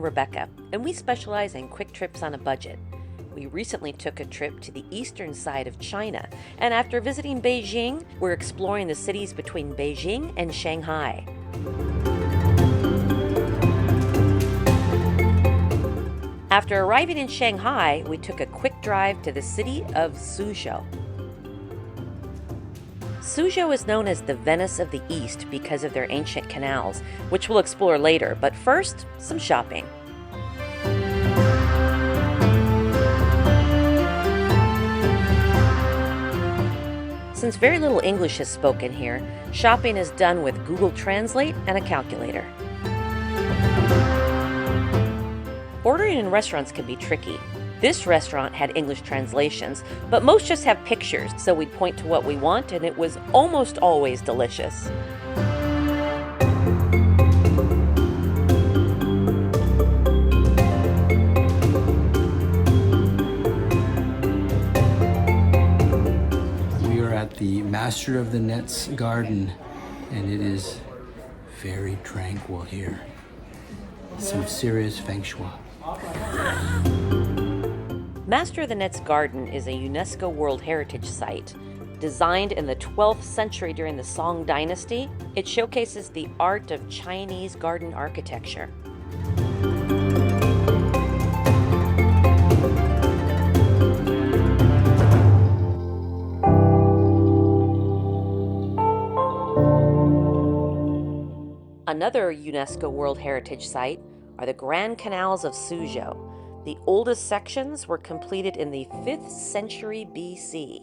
Rebecca, and we specialize in quick trips on a budget. We recently took a trip to the eastern side of China, and after visiting Beijing, we're exploring the cities between Beijing and Shanghai. After arriving in Shanghai, we took a quick drive to the city of Suzhou. Suzhou is known as the Venice of the East because of their ancient canals, which we'll explore later, but first, some shopping. Since very little English is spoken here, shopping is done with Google Translate and a calculator. Ordering in restaurants can be tricky. This restaurant had English translations, but most just have pictures, so we'd point to what we want, and it was almost always delicious. We are at the Master of the Net's garden, and it is very tranquil here. Some serious feng shui. Master of the Net's garden is a UNESCO World Heritage Site. Designed in the 12th century during the Song Dynasty, it showcases the art of Chinese garden architecture. Another UNESCO World Heritage Site are the Grand Canals of Suzhou. The oldest sections were completed in the 5th century BC.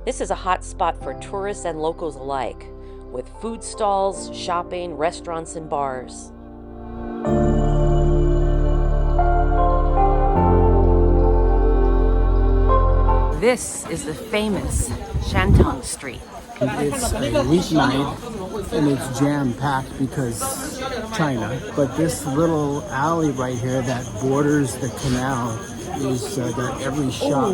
This is a hot spot for tourists and locals alike, with food stalls, shopping, restaurants, and bars. This is the famous Nanchang Street. It's a weeknight and it's jam-packed because China. But this little alley right here that borders the canal is got every shop,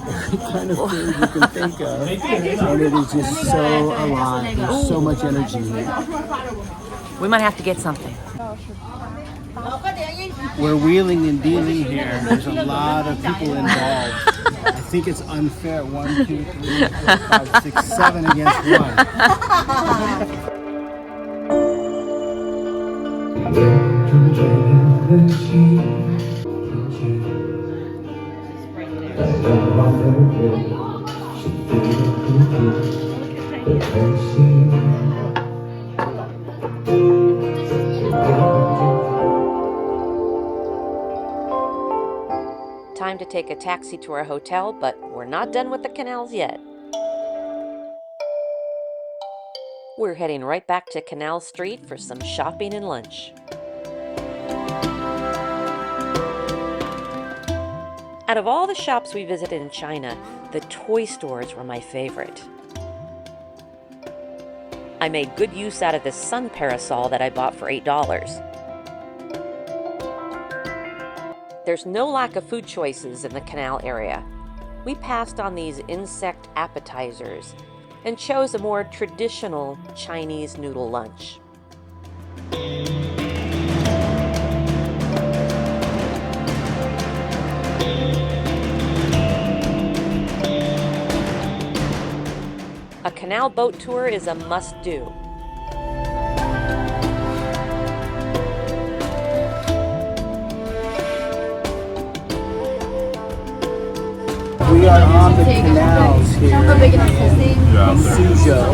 every kind of food you can think of. And it is just so alive. There's so much energy here. We might have to get something. We're wheeling and dealing here. There's a lot of people involved. I think it's unfair. 1, 2, 3, 4, 5, 6, 7 against 1. Time to take a taxi to our hotel, but we're not done with the canals yet. We're heading right back to Canal Street for some shopping and lunch. Out of all the shops we visited in China, the toy stores were my favorite. I made good use out of this sun parasol that I bought for $8. There's no lack of food choices in the canal area. We passed on these insect appetizers and chose a more traditional Chinese noodle lunch. A canal boat tour is a must-do. We are on the canals here in Suzhou.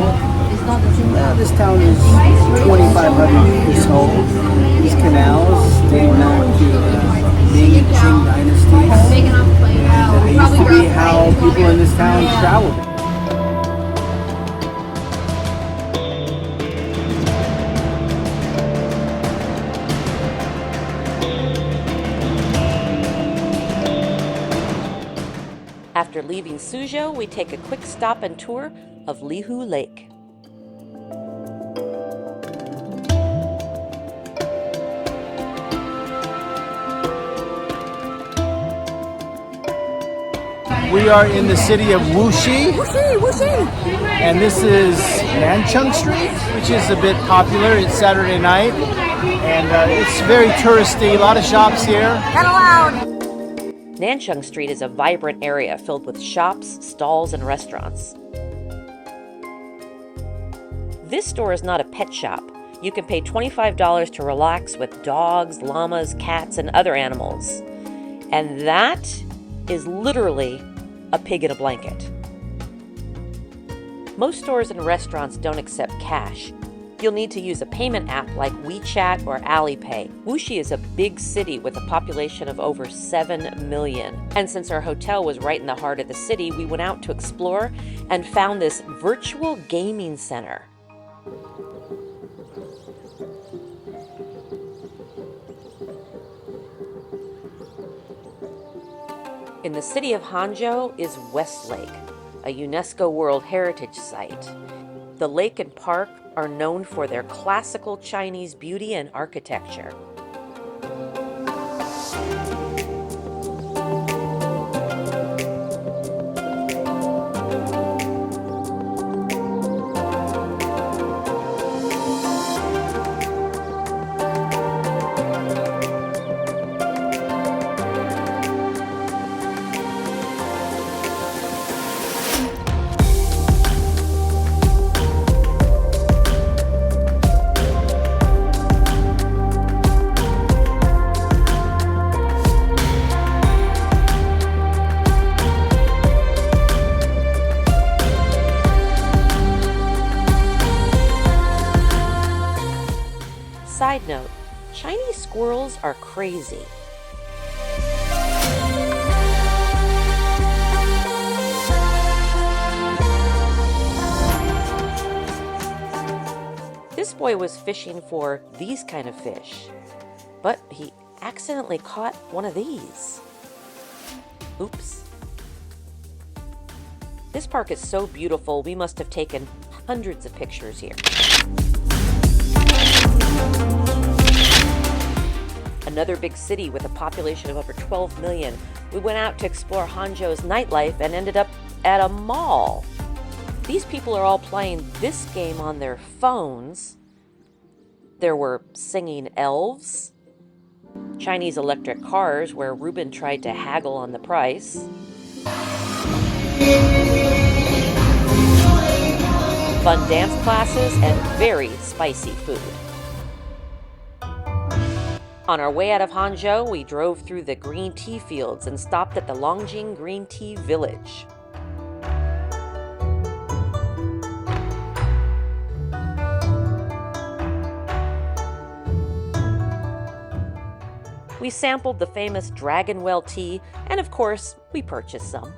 This town is 2,500 years old. These canals date back to the Ming Qing dynasties. They used to be how people in this town traveled. After leaving Suzhou, we take a quick stop and tour of Lihu Lake. We are in the city of Wuxi. And this is Nanchang Street, which is a bit popular. It's Saturday night. And it's very touristy, a lot of shops here. Nanchang Street is a vibrant area filled with shops, stalls, and restaurants. This store is not a pet shop. You can pay $25 to relax with dogs, llamas, cats, and other animals. And that is literally a pig in a blanket. Most stores and restaurants don't accept cash. You'll need to use a payment app like WeChat or Alipay. Wuxi is a big city with a population of over 7 million. And since our hotel was right in the heart of the city, we went out to explore and found this virtual gaming center. In the city of Hangzhou is West Lake, a UNESCO World Heritage Site. The lake and park are known for their classical Chinese beauty and architecture. Side note, Chinese squirrels are crazy. This boy was fishing for these kind of fish, but he accidentally caught one of these. Oops. This park is so beautiful, we must have taken hundreds of pictures here. Another big city with a population of over 12 million. We went out to explore Hangzhou's nightlife and ended up at a mall. These people are all playing this game on their phones. There were singing elves, Chinese electric cars where Reuben tried to haggle on the price, fun dance classes, and very spicy food. On our way out of Hangzhou, we drove through the green tea fields and stopped at the Longjing Green Tea Village. We sampled the famous Dragon Well tea, and of course, we purchased some.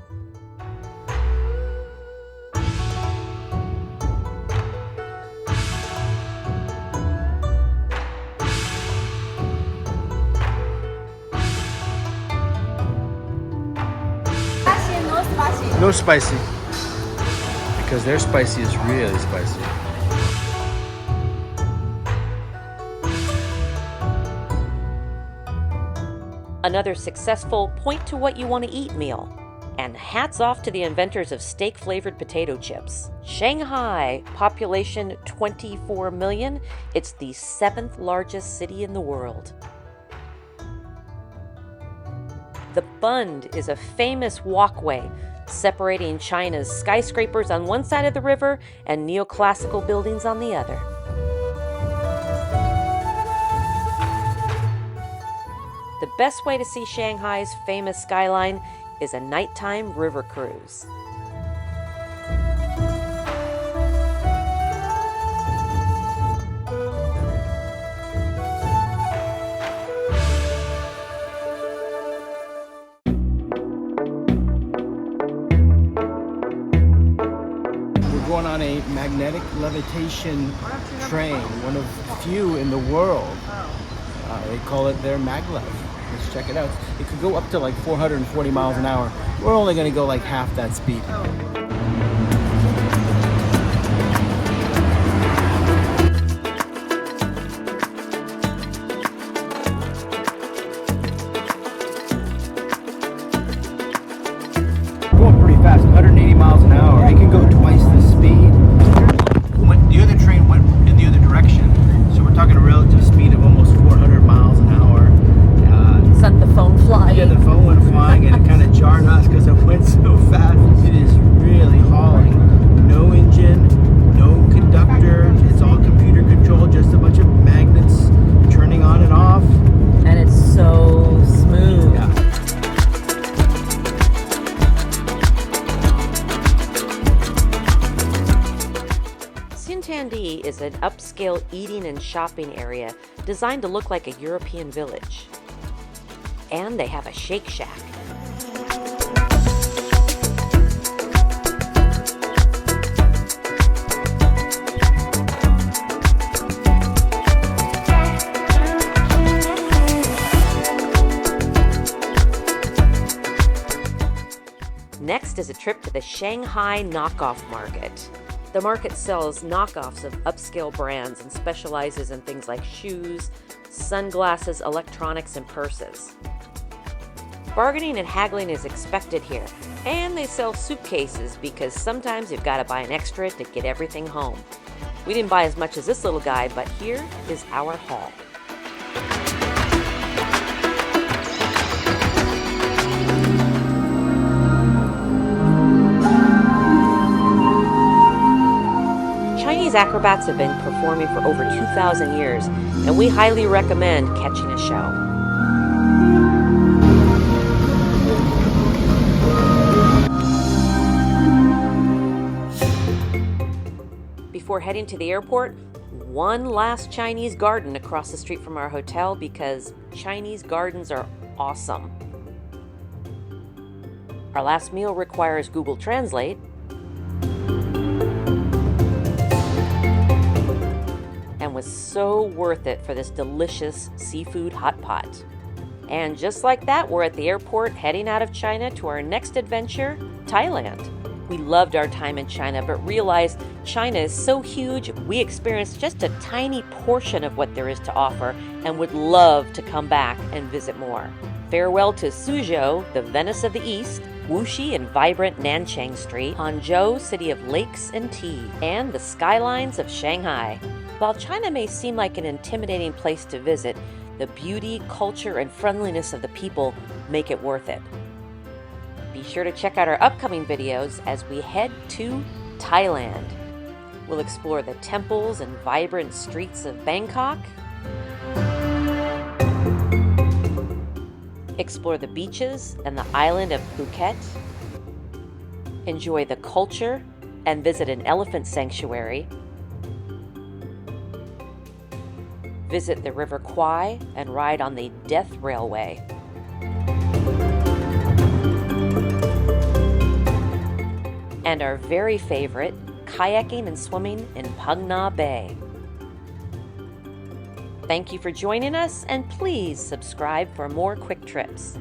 No spicy, because their spicy is really spicy. Another successful point to what you want to eat meal. And hats off to the inventors of steak-flavored potato chips. Shanghai, population 24 million. It's the 7th largest city in the world. The Bund is a famous walkway separating China's skyscrapers on one side of the river and neoclassical buildings on the other. The best way to see Shanghai's famous skyline is a nighttime river cruise. Going on a magnetic levitation train, one of few in the world. They call it their Maglev. Let's check it out. It could go up to like 440 miles an hour. We're only going to go like half that speed. an upscale eating and shopping area designed to look like a European village. And they have a Shake Shack. Next is a trip to the Shanghai Knock Off Market. The market sells knockoffs of upscale brands and specializes in things like shoes, sunglasses, electronics, and purses. Bargaining and haggling is expected here, and they sell suitcases because sometimes you've got to buy an extra to get everything home. We didn't buy as much as this little guy, but here is our haul. Chinese acrobats have been performing for over 2,000 years, and we highly recommend catching a show. Before heading to the airport, one last Chinese garden across the street from our hotel because Chinese gardens are awesome. Our last meal requires Google Translate, and was so worth it for this delicious seafood hot pot. And just like that, we're at the airport heading out of China to our next adventure, Thailand. We loved our time in China, but realized China is so huge, we experienced just a tiny portion of what there is to offer and would love to come back and visit more. Farewell to Suzhou, the Venice of the East, Wuxi and vibrant Nanchang Street, Hangzhou, city of lakes and tea, and the skylines of Shanghai. While China may seem like an intimidating place to visit, the beauty, culture, and friendliness of the people make it worth it. Be sure to check out our upcoming videos as we head to Thailand. We'll explore the temples and vibrant streets of Bangkok, explore the beaches and the island of Phuket, enjoy the culture and visit an elephant sanctuary, visit the River Kwai and ride on the Death Railway. And our very favorite, kayaking and swimming in Phang Nga Bay. Thank you for joining us, and please subscribe for more quick trips.